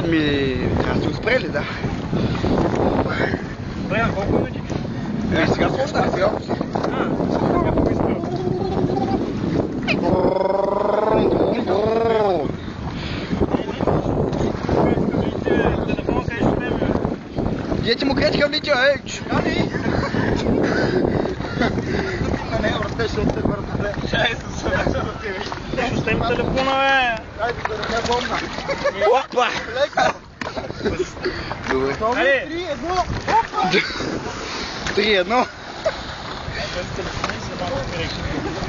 Трябва да сте успрели, да. Добре, колко минути? Сега слушна, сега. Дете му кречка влича, ей! Али! Не, въртеше от теб въртате. Чай се съвършено ти виж. Ще оставим телефона, бе! Айде да не ме бомна. Опа! Лека! Добре. 3-1! Опа! 3-1.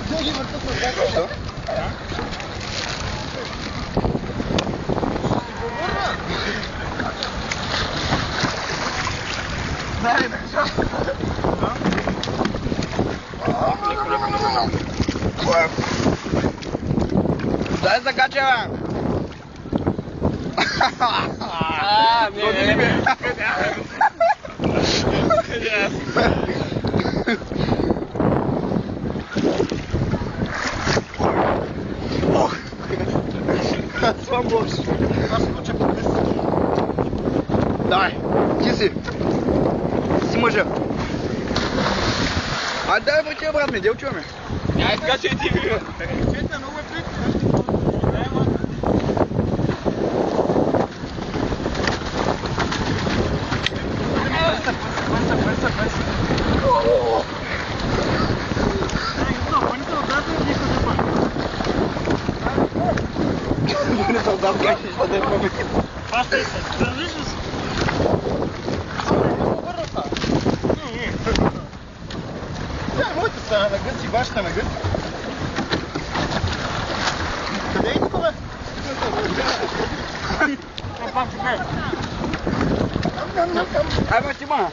Взеги въртат на бака. Що? Дай, държа! Дай закача! Не. Свам лош. Аз скоча по кръста. Давай, ти си. Си мъжа. Айде дай върти, брат ми, дел чуваме. Ай, така че и ти бива. Чета, много е прикольно. Солдат, как ще да дърпаме? Пастай се, държиш ли се? Тя е моята страна на гъс и вашата на гъс. Къде е такова? Ай, ма ти мана.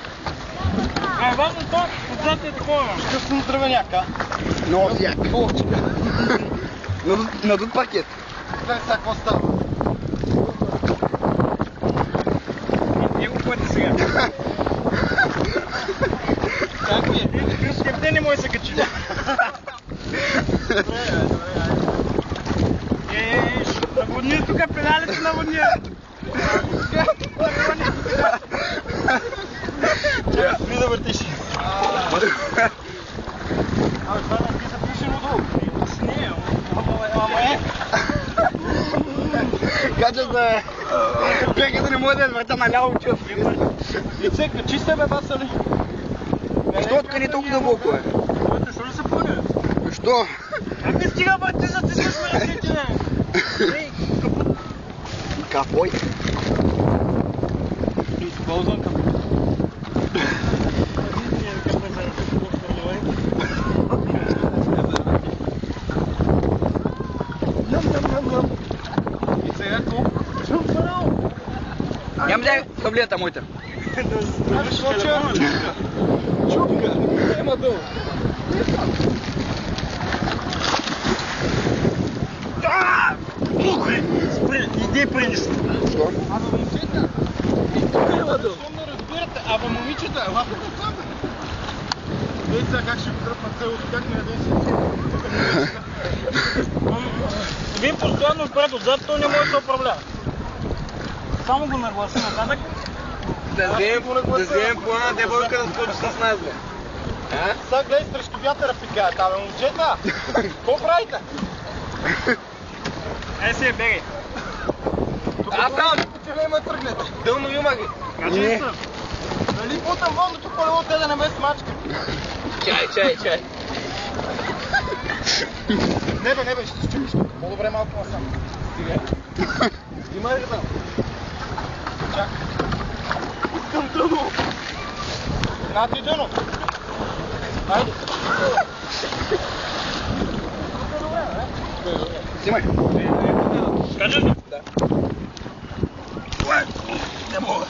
Ай, важно това, отзад е такова. Късно здравеняка. Много як. Надут пакет. Гледай сега какво става. Него пъти сега. Как ми е? Къде не може да се качи? Наводни тук, педалите наводни. Чакай, спри да въртиш. Абе, това не ти запише надолу. Не, ама е. Кача се. Чакай да не може да върта наляво чув. Лице, качи се бе, баса ли? Що откъде толкова дълбоко е? Защо ли се пълня? Що? Как не стига върти за ти с ръцете, не? Капой. Използвам към. И сега колко? Нямам дай таблета моята. Чупка. Няма дълго. Спри, иди принеси. Що? Абе момчета. Няма дълго. Не разбирате, абе момичета, лапата там. Виж сега как ще го дръпна целото, как ми ядеш. Вие постоянно впред отзад, той не може да управлява. Само го нагласи нататък. Да вземем плана, де бълка да скочи с нас, бе. Сега гледай срещу вятъра пикаят, абе момчета! Какво правите? Ей си, бегай! Аз само че почеле ме тръгнете. Дълно има ги. Кажи ли са? Нали бутам водното колело, те да не ме смачка? Чай. Не бе, ще се чукиш. По-добре малко насам. Стига. Има ли там? Чакай. Искам дъно. На ти дъно. Хайде. Снимай. Кажи ли? Да. Не мога.